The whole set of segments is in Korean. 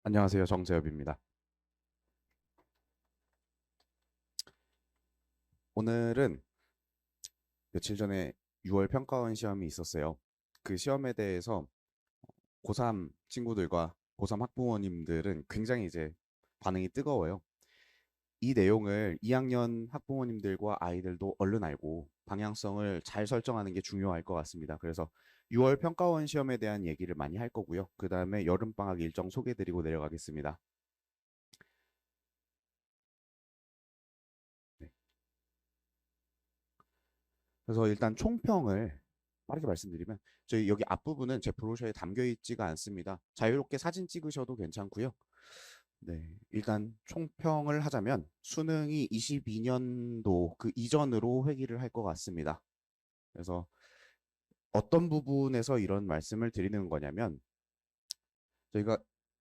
안녕하세요. 정재엽입니다. 오늘은 며칠 전에 6월 평가원 시험이 있었어요. 그 시험에 대해서 고3 친구들과 고3 학부모님들은 굉장히 이제 반응이 뜨거워요. 이 내용을 2학년 학부모님들과 아이들도 얼른 알고 방향성을 잘 설정하는 게 중요할 것 같습니다. 그래서 6월 평가원 시험에 대한 얘기를 많이 할 거고요. 그 다음에 여름방학 일정 소개드리고 내려가겠습니다. 네. 그래서 일단 총평을 빠르게 말씀드리면 저희 여기 앞부분은 제 브로셔에 담겨 있지가 않습니다. 자유롭게 사진 찍으셔도 괜찮고요. 네, 일단 총평을 하자면 수능이 22년도 그 이전으로 회귀를 할 것 같습니다. 그래서 어떤 부분에서 이런 말씀을 드리는 거냐면 저희가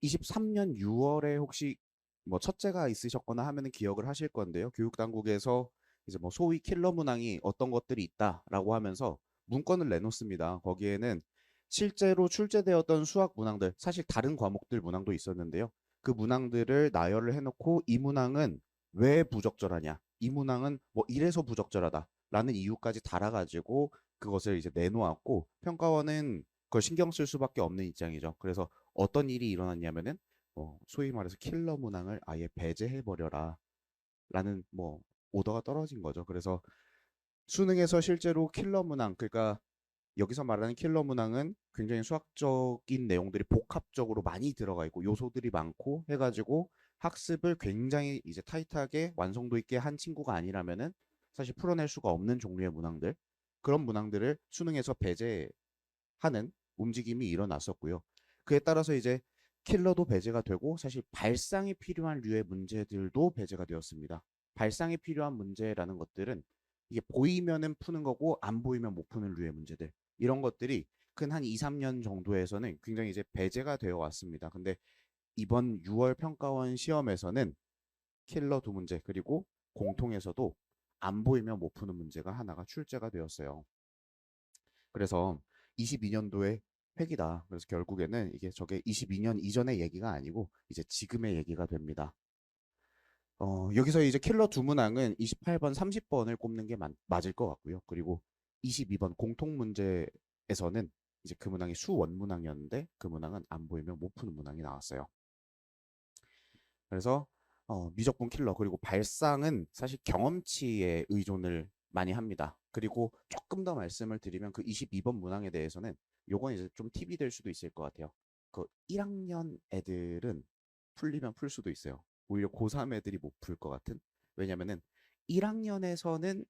23년 6월에 혹시 뭐 첫째가 있으셨거나 하면은 기억을 하실 건데요. 교육 당국에서 이제 뭐 소위 킬러 문항이 어떤 것들이 있다라고 하면서 문건을 내놓습니다. 거기에는 실제로 출제되었던 수학 문항들, 사실 다른 과목들 문항도 있었는데요. 그 문항들을 나열을 해놓고 이 문항은 왜 부적절하냐, 이 문항은 뭐 이래서 부적절하다라는 이유까지 달아가지고 그것을 이제 내놓았고 평가원은 그걸 신경 쓸 수밖에 없는 입장이죠. 그래서 어떤 일이 일어났냐면은 소위 말해서 킬러 문항을 아예 배제해 버려라 라는 뭐 오더가 떨어진 거죠. 그래서 수능에서 실제로 킬러 문항, 그러니까 여기서 말하는 킬러 문항은 굉장히 수학적인 내용들이 복합적으로 많이 들어가 있고 요소들이 많고 해가지고 학습을 굉장히 이제 타이트하게 완성도 있게 한 친구가 아니라면은 사실 풀어낼 수가 없는 종류의 문항들, 그런 문항들을 수능에서 배제하는 움직임이 일어났었고요. 그에 따라서 이제 킬러도 배제가 되고 사실 발상이 필요한 류의 문제들도 배제가 되었습니다. 발상이 필요한 문제라는 것들은 이게 보이면은 푸는 거고 안 보이면 못 푸는 류의 문제들, 이런 것들이 큰 한 2, 3년 정도에서는 굉장히 이제 배제가 되어 왔습니다. 근데 이번 6월 평가원 시험에서는 킬러 두 문제 그리고 공통에서도 안 보이면 못 푸는 문제가 하나가 출제가 되었어요. 그래서 22년도에 획이다. 그래서 결국에는 이게 저게 22년 이전의 얘기가 아니고 이제 지금의 얘기가 됩니다. 여기서 이제 킬러 두 문항은 28번, 30번을 꼽는 게 맞을 것 같고요. 그리고 22번 공통 문제에서는 이제 그 문항이 수원 문항이었는데 그 문항은 안 보이면 못 푸는 문항이 나왔어요. 그래서 미적분 킬러 그리고 발상은 사실 경험치에 의존을 많이 합니다. 그리고 조금 더 말씀을 드리면 그 22번 문항에 대해서는 요건 이제 좀 팁이 될 수도 있을 것 같아요. 그 1학년 애들은 풀리면 풀 수도 있어요. 오히려 고3 애들이 못 풀 것 같은. 왜냐면은 1학년에서는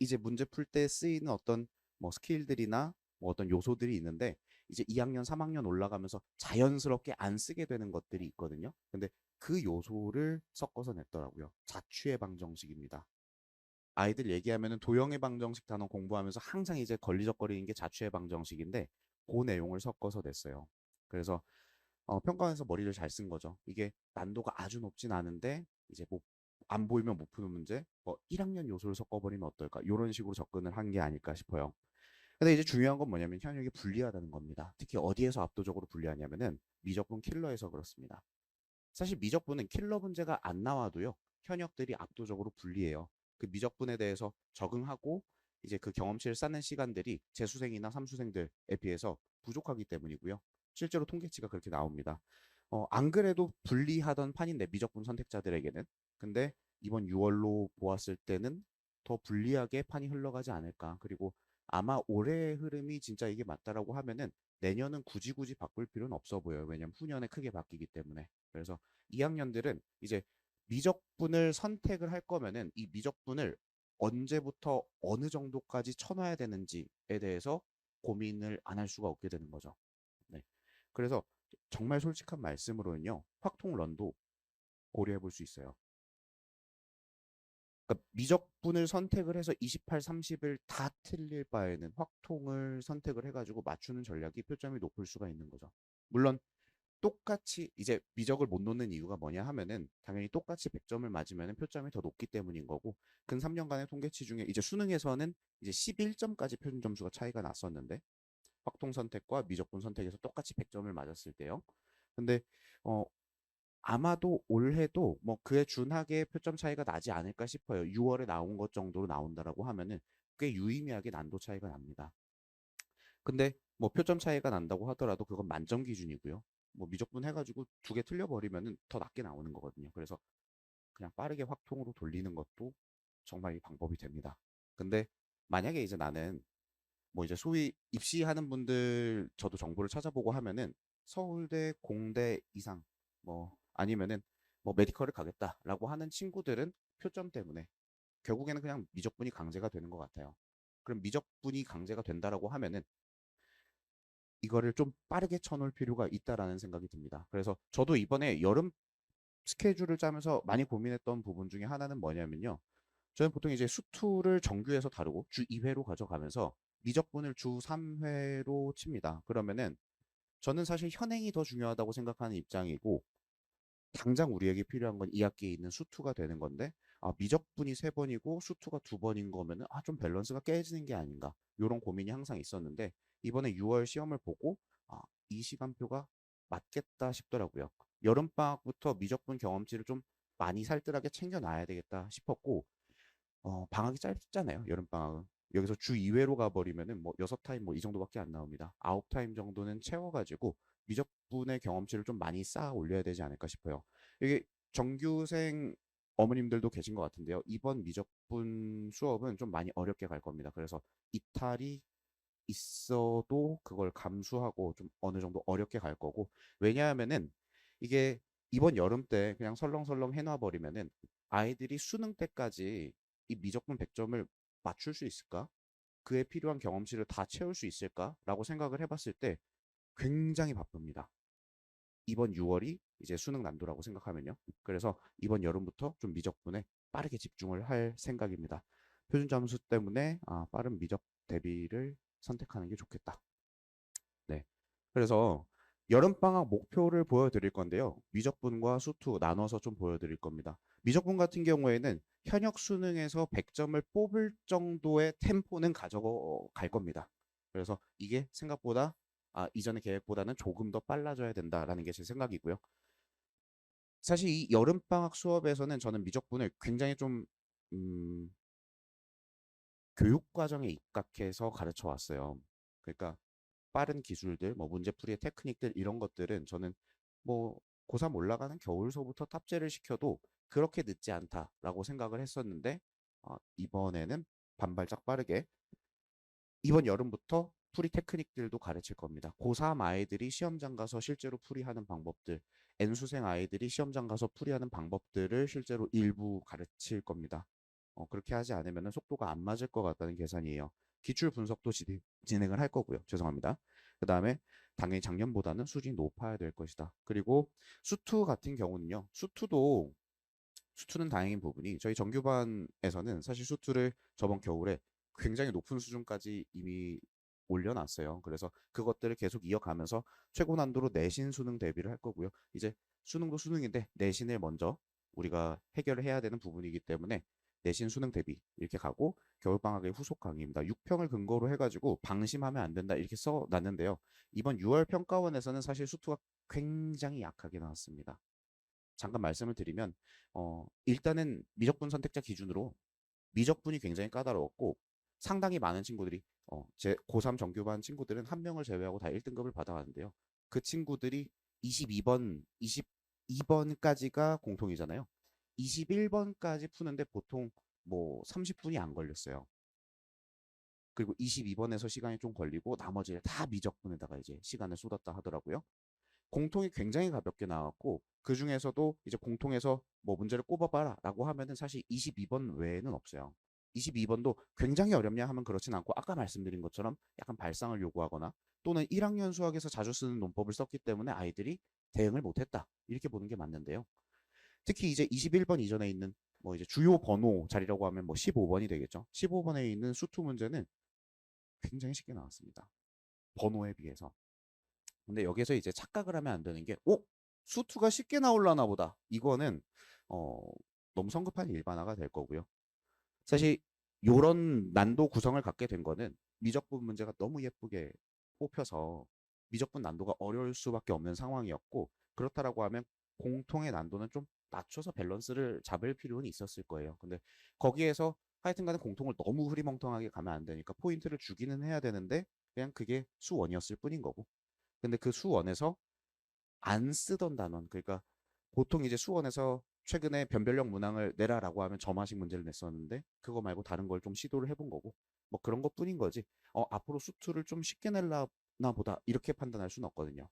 이제 문제 풀 때 쓰이는 어떤 뭐 스킬들이나 뭐 어떤 요소들이 있는데 이제 2학년, 3학년 올라가면서 자연스럽게 안 쓰게 되는 것들이 있거든요. 근데 그 요소를 섞어서 냈더라고요. 자취의 방정식입니다. 아이들 얘기하면은 도형의 방정식 단어 공부하면서 항상 이제 걸리적거리는 게 자취의 방정식인데 그 내용을 섞어서 냈어요. 그래서 평가원에서 머리를 잘 쓴 거죠. 이게 난도가 아주 높진 않은데 이제 뭐 안 보이면 못 푸는 문제, 뭐 1학년 요소를 섞어버리면 어떨까 이런 식으로 접근을 한 게 아닐까 싶어요. 근데 이제 중요한 건 뭐냐면 현역이 불리하다는 겁니다. 특히 어디에서 압도적으로 불리하냐면은 미적분 킬러에서 그렇습니다. 사실 미적분은 킬러 문제가 안 나와도요 현역들이 압도적으로 불리해요. 그 미적분에 대해서 적응하고 이제 그 경험치를 쌓는 시간들이 재수생이나 삼수생들에 비해서 부족하기 때문이고요. 실제로 통계치가 그렇게 나옵니다. 안 그래도 불리하던 판인데 미적분 선택자들에게는, 근데 이번 6월로 보았을 때는 더 불리하게 판이 흘러가지 않을까. 그리고 아마 올해의 흐름이 진짜 이게 맞다라고 하면은 내년은 굳이 바꿀 필요는 없어 보여요. 왜냐면 후년에 크게 바뀌기 때문에. 그래서 2학년들은 이제 미적분을 선택을 할 거면은 이 미적분을 언제부터 어느 정도까지 쳐놔야 되는지에 대해서 고민을 안 할 수가 없게 되는 거죠. 네. 그래서 정말 솔직한 말씀으로는요, 확통런도 고려해 볼 수 있어요. 그러니까 미적분을 선택을 해서 28, 30을 다 틀릴 바에는 확통을 선택을 해가지고 맞추는 전략이 표점이 높을 수가 있는 거죠. 물론 똑같이 이제 미적을 못 놓는 이유가 뭐냐 하면은 당연히 똑같이 100점을 맞으면 표점이 더 높기 때문인 거고, 근 3년간의 통계치 중에 이제 수능에서는 이제 11점까지 표준 점수가 차이가 났었는데 확통 선택과 미적분 선택에서 똑같이 100점을 맞았을 때요. 근데 어 아마도 올해도 뭐 그에 준하게 표점 차이가 나지 않을까 싶어요. 6월에 나온 것 정도로 나온다라고 하면은 꽤 유의미하게 난도 차이가 납니다. 근데 뭐 표점 차이가 난다고 하더라도 그건 만점 기준이고요. 뭐 미적분 해가지고 두 개 틀려버리면은 더 낮게 나오는 거거든요. 그래서 그냥 빠르게 확통으로 돌리는 것도 정말 이 방법이 됩니다. 근데 만약에 이제 나는 뭐 이제 소위 입시하는 분들 저도 정보를 찾아보고 하면은 서울대, 공대 이상 뭐 아니면은 뭐 메디컬을 가겠다라고 하는 친구들은 표점 때문에 결국에는 그냥 미적분이 강제가 되는 것 같아요. 그럼 미적분이 강제가 된다라고 하면은 이거를 좀 빠르게 쳐놓을 필요가 있다라는 생각이 듭니다. 그래서 저도 이번에 여름 스케줄을 짜면서 많이 고민했던 부분 중에 하나는 뭐냐면요. 저는 보통 이제 수투를 정규에서 다루고 주 2회로 가져가면서 미적분을 주 3회로 칩니다. 그러면은 저는 사실 현행이 더 중요하다고 생각하는 입장이고 당장 우리에게 필요한 건 2학기에 있는 수투가 되는 건데 미적분이 3번이고 수투가 2번인 거면은 좀 밸런스가 깨지는 게 아닌가 이런 고민이 항상 있었는데 이번에 6월 시험을 보고 이 시간표가 맞겠다 싶더라고요. 여름방학부터 미적분 경험치를 좀 많이 살뜰하게 챙겨놔야 되겠다 싶었고 방학이 짧잖아요. 여름방학은. 여기서 주 2회로 가버리면은 뭐 6타임 뭐 이 정도밖에 안 나옵니다. 9타임 정도는 채워가지고 미적분의 경험치를 좀 많이 쌓아 올려야 되지 않을까 싶어요. 이게 정규생 어머님들도 계신 것 같은데요. 이번 미적분 수업은 좀 많이 어렵게 갈 겁니다. 그래서 이탈이 있어도 그걸 감수하고 좀 어느 정도 어렵게 갈 거고 왜냐하면은 이게 이번 여름 때 그냥 설렁설렁 해놔 버리면은 아이들이 수능 때까지 이 미적분 100점을 맞출 수 있을까? 그에 필요한 경험치를 다 채울 수 있을까라고 생각을 해봤을 때 굉장히 바쁩니다. 이번 6월이 이제 수능 난도라고 생각하면요. 그래서 이번 여름부터 좀 미적분에 빠르게 집중을 할 생각입니다. 표준 점수 때문에 빠른 미적 대비를 선택하는 게 좋겠다. 네. 그래서 여름방학 목표를 보여드릴 건데요. 미적분과 수투 나눠서 좀 보여드릴 겁니다. 미적분 같은 경우에는 현역 수능에서 100점을 뽑을 정도의 템포는 가져갈 겁니다. 그래서 이게 생각보다 이전의 계획보다는 조금 더 빨라져야 된다라는 게 제 생각이고요. 사실 이 여름방학 수업에서는 저는 미적분을 굉장히 좀 음, 교육과정에 입각해서 가르쳐 왔어요. 그러니까 빠른 기술들, 뭐 문제풀이의 테크닉들 이런 것들은 저는 뭐 고3 올라가는 겨울서부터 탑재를 시켜도 그렇게 늦지 않다라고 생각을 했었는데 이번에는 반발짝 빠르게 이번 여름부터 풀이 테크닉들도 가르칠 겁니다. 고3 아이들이 시험장 가서 실제로 풀이하는 방법들, N수생 아이들이 시험장 가서 풀이하는 방법들을 실제로 일부 가르칠 겁니다. 그렇게 하지 않으면 속도가 안 맞을 것 같다는 계산이에요. 기출 분석도 진행을 할 거고요. 죄송합니다. 그 다음에 당연히 작년보다는 수준이 높아야 될 것이다. 그리고 수투 같은 경우는요. 수투는 다행인 부분이 저희 정규반에서는 사실 수투를 저번 겨울에 굉장히 높은 수준까지 이미 올려놨어요. 그래서 그것들을 계속 이어가면서 최고 난도로 내신 수능 대비를 할 거고요. 이제 수능도 수능인데 내신을 먼저 우리가 해결을 해야 되는 부분이기 때문에 내신 수능 대비 이렇게 가고 겨울방학의 후속 강의입니다. 6평을 근거로 해가지고 방심하면 안 된다 이렇게 써놨는데요. 이번 6월 평가원에서는 사실 수투가 굉장히 약하게 나왔습니다. 잠깐 말씀을 드리면 일단은 미적분 선택자 기준으로 미적분이 굉장히 까다로웠고 상당히 많은 친구들이 제 고3 정규반 친구들은 한 명을 제외하고 다 1등급을 받아왔는데요. 그 친구들이 22번까지가 공통이잖아요. 21번까지 푸는데 보통 뭐 30분이 안 걸렸어요. 그리고 22번에서 시간이 좀 걸리고 나머지를 다 미적분에다가 이제 시간을 쏟았다 하더라고요. 공통이 굉장히 가볍게 나왔고 그 중에서도 이제 공통에서 뭐 문제를 꼽아봐라라고 하면은 사실 22번 외에는 없어요. 22번도 굉장히 어렵냐 하면 그렇진 않고 아까 말씀드린 것처럼 약간 발상을 요구하거나 또는 1학년 수학에서 자주 쓰는 논법을 썼기 때문에 아이들이 대응을 못했다 이렇게 보는 게 맞는데요. 특히 이제 21번 이전에 있는 뭐 이제 주요 번호 자리라고 하면 뭐 15번이 되겠죠. 15번에 있는 수투 문제는 굉장히 쉽게 나왔습니다. 번호에 비해서. 근데 여기서 이제 착각을 하면 안 되는 게, 수투가 쉽게 나올라나 보다. 이거는 어, 너무 성급한 일반화가 될 거고요. 사실 요런 난도 구성을 갖게 된 거는 미적분 문제가 너무 예쁘게 뽑혀서 미적분 난도가 어려울 수밖에 없는 상황이었고 그렇다라고 하면 공통의 난도는 좀 낮춰서 밸런스를 잡을 필요는 있었을 거예요. 근데 거기에서 하여튼간에 공통을 너무 흐리멍텅하게 가면 안 되니까 포인트를 주기는 해야 되는데 그냥 그게 수원이었을 뿐인 거고. 근데 그 수원에서 안 쓰던 단원, 그러니까 보통 이제 수원에서 최근에 변별력 문항을 내라라고 하면 점화식 문제를 냈었는데 그거 말고 다른 걸 좀 시도를 해본 거고 뭐 그런 것 뿐인 거지. 앞으로 수투를 좀 쉽게 낼라나 보다 이렇게 판단할 수는 없거든요.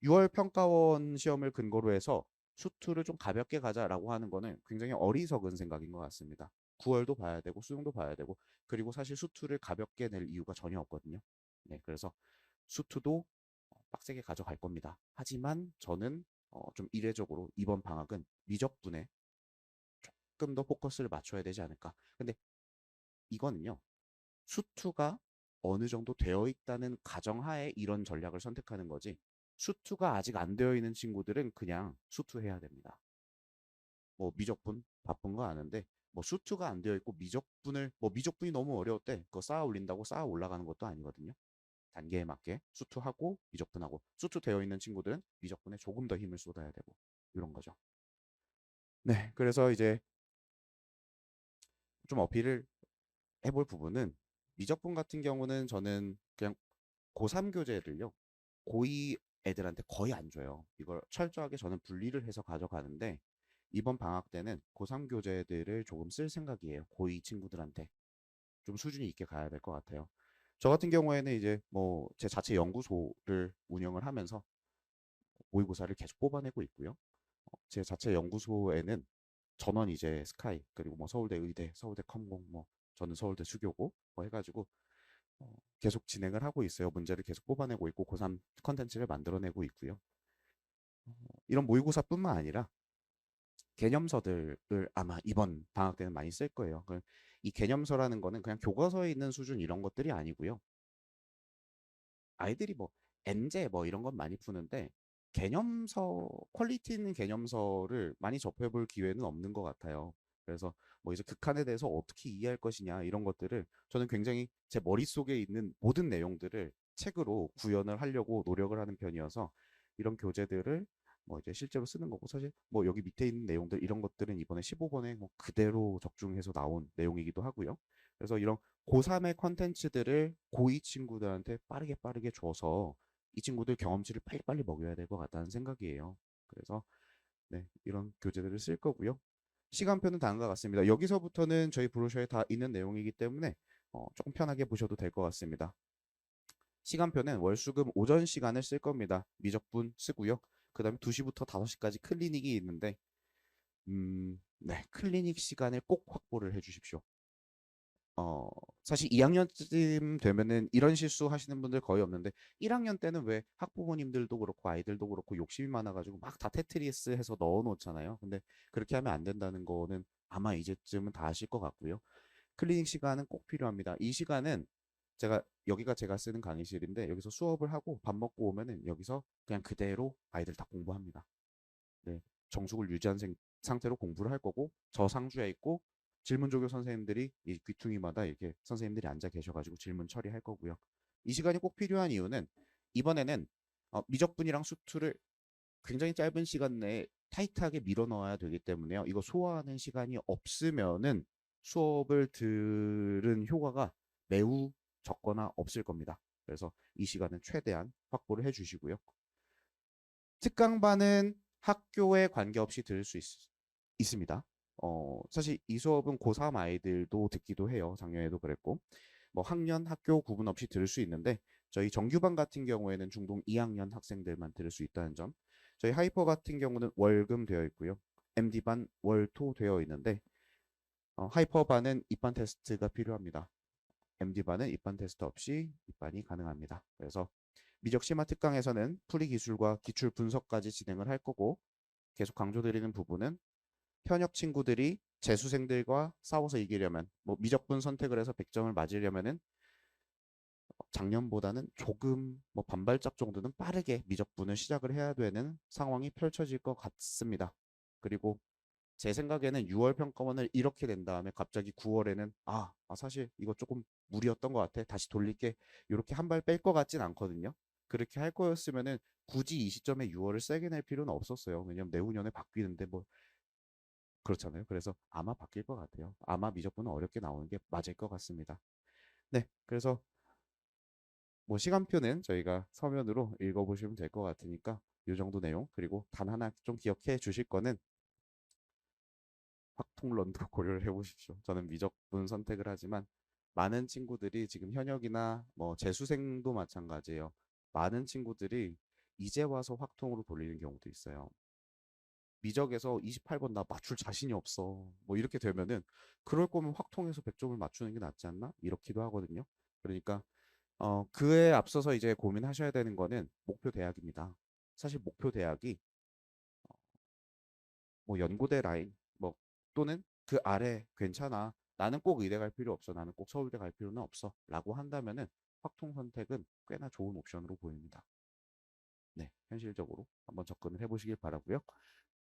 6월 평가원 시험을 근거로 해서 수투를 좀 가볍게 가자라고 하는 거는 굉장히 어리석은 생각인 것 같습니다. 9월도 봐야 되고 수능도 봐야 되고 그리고 사실 수투를 가볍게 낼 이유가 전혀 없거든요. 네, 그래서 수투도 빡세게 가져갈 겁니다. 하지만 저는 좀 이례적으로 이번 방학은 미적분에 조금 더 포커스를 맞춰야 되지 않을까. 근데 이거는요. 수투가 어느 정도 되어 있다는 가정하에 이런 전략을 선택하는 거지. 수투가 아직 안 되어 있는 친구들은 그냥 수투해야 됩니다. 뭐 미적분 바쁜 거 아는데 뭐 수투가 안 되어 있고 미적분을 뭐 미적분이 너무 어려웠대. 그거 쌓아 올린다고 쌓아 올라가는 것도 아니거든요. 단계에 맞게 수투하고 미적분하고 수투 되어 있는 친구들은 미적분에 조금 더 힘을 쏟아야 되고 이런 거죠. 네, 그래서 이제 좀 어필을 해볼 부분은 미적분 같은 경우는 저는 그냥 고3 교재를요 고2 애들한테 거의 안 줘요. 이걸 철저하게 저는 분리를 해서 가져가는데 이번 방학 때는 고3 교재들을 조금 쓸 생각이에요. 고2 친구들한테 좀 수준이 있게 가야 될 것 같아요. 저 같은 경우에는 이제 뭐 제 자체 연구소를 운영을 하면서 모의고사를 계속 뽑아내고 있고요. 제 자체 연구소에는 전원 이제 스카이 그리고 뭐 서울대 의대, 서울대 컴공 뭐 저는 서울대 수교고 뭐 해가지고 계속 진행을 하고 있어요. 문제를 계속 뽑아내고 있고 고3 컨텐츠를 만들어내고 있고요. 이런 모의고사뿐만 아니라 개념서들을 아마 이번 방학 때는 많이 쓸 거예요. 이 개념서라는 거는 그냥 교과서에 있는 수준 이런 것들이 아니고요. 아이들이 뭐 엔제 뭐 이런 건 많이 푸는데 개념서 퀄리티 있는 개념서를 많이 접해볼 기회는 없는 것 같아요. 그래서 뭐 이제 극한에 대해서 어떻게 이해할 것이냐 이런 것들을 저는 굉장히 제 머릿속에 있는 모든 내용들을 책으로 구현을 하려고 노력을 하는 편이어서 이런 교재들을 뭐 이제 실제로 쓰는 거고 사실 뭐 여기 밑에 있는 내용들 이런 것들은 이번에 15번에 뭐 그대로 적중해서 나온 내용이기도 하고요. 그래서 이런 고3의 컨텐츠들을 고2 친구들한테 빠르게 빠르게 줘서 이 친구들 경험치를 빨리빨리 먹여야 될 것 같다는 생각이에요. 그래서 네, 이런 교재들을 쓸 거고요. 시간표는 다음과 같습니다. 여기서부터는 저희 브로셔에 다 있는 내용이기 때문에 조금 편하게 보셔도 될 것 같습니다. 시간표는 월수금 오전 시간을 쓸 겁니다. 미적분 쓰고요. 그 다음에 2시부터 5시까지 클리닉이 있는데 네, 클리닉 시간을 꼭 확보를 해주십시오. 어, 사실 2학년쯤 되면은 이런 실수 하시는 분들 거의 없는데 1학년 때는 왜 학부모님들도 그렇고 아이들도 그렇고 욕심이 많아가지고 막 다 테트리스 해서 넣어 놓잖아요. 근데 그렇게 하면 안 된다는 거는 아마 이제쯤은 다 아실 것 같고요. 클리닉 시간은 꼭 필요합니다. 이 시간은 여기가 제가 쓰는 강의실인데 여기서 수업을 하고 밥 먹고 오면은 여기서 그냥 그대로 아이들 다 공부합니다. 네, 정숙을 유지한 상태로 공부를 할 거고 저 상주에 있고 질문 조교 선생님들이 이 귀퉁이마다 이렇게 선생님들이 앉아 계셔가지고 질문 처리할 거고요. 이 시간이 꼭 필요한 이유는 이번에는 미적분이랑 수투를 굉장히 짧은 시간 내에 타이트하게 밀어 넣어야 되기 때문에요. 이거 소화하는 시간이 없으면은 수업을 들은 효과가 매우 적거나 없을 겁니다. 그래서 이 시간은 최대한 확보를 해주시고요. 특강반은 학교에 관계없이 들을 수 있습니다. 사실 이 수업은 고3 아이들도 듣기도 해요. 작년에도 그랬고. 뭐 학년, 학교 구분 없이 들을 수 있는데 저희 정규반 같은 경우에는 중동 2학년 학생들만 들을 수 있다는 점. 저희 하이퍼 같은 경우는 월금 되어 있고요. MD반 월토 되어 있는데 하이퍼반은 입반 테스트가 필요합니다. MD반은 입반 테스트 없이 입반이 가능합니다. 그래서 미적 심화 특강에서는 풀이 기술과 기출 분석까지 진행을 할 거고 계속 강조드리는 부분은 현역 친구들이 재수생들과 싸워서 이기려면 뭐 미적분 선택을 해서 100점을 맞으려면은 작년보다는 조금 뭐 반발짝 정도는 빠르게 미적분을 시작을 해야 되는 상황이 펼쳐질 것 같습니다. 그리고 제 생각에는 6월 평가원을 이렇게 낸 다음에 갑자기 9월에는 사실 이거 조금 무리였던 것 같아 다시 돌릴게 이렇게 한 발 뺄 것 같진 않거든요. 그렇게 할 거였으면은 굳이 이 시점에 6월을 세게 낼 필요는 없었어요. 왜냐면 내후년에 바뀌는데 뭐 그렇잖아요. 그래서 아마 바뀔 것 같아요. 아마 미적분은 어렵게 나오는 게 맞을 것 같습니다. 네, 그래서 뭐 시간표는 저희가 서면으로 읽어보시면 될 것 같으니까 이 정도 내용 그리고 단 하나 좀 기억해 주실 거는 확통론도 고려를 해보십시오. 저는 미적분 선택을 하지만 많은 친구들이 지금 현역이나 뭐 재수생도 마찬가지예요. 많은 친구들이 이제 와서 확통으로 돌리는 경우도 있어요. 미적에서 28번 나 맞출 자신이 없어. 뭐 이렇게 되면은 그럴 거면 확통해서 100점을 맞추는 게 낫지 않나? 이렇기도 하거든요. 그러니까 그에 앞서서 이제 고민하셔야 되는 거는 목표 대학입니다. 사실 목표 대학이 뭐 연고대 라인 뭐 또는 그 아래 괜찮아. 나는 꼭 의대 갈 필요 없어. 나는 꼭 서울대 갈 필요는 없어. 라고 한다면은 확통 선택은 꽤나 좋은 옵션으로 보입니다. 네, 현실적으로 한번 접근을 해보시길 바라고요.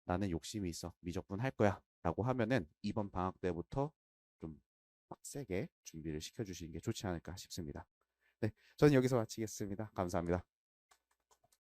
나는 욕심이 있어. 미적분 할 거야. 라고 하면은 이번 방학 때부터 좀 빡세게 준비를 시켜주시는 게 좋지 않을까 싶습니다. 네, 저는 여기서 마치겠습니다. 감사합니다.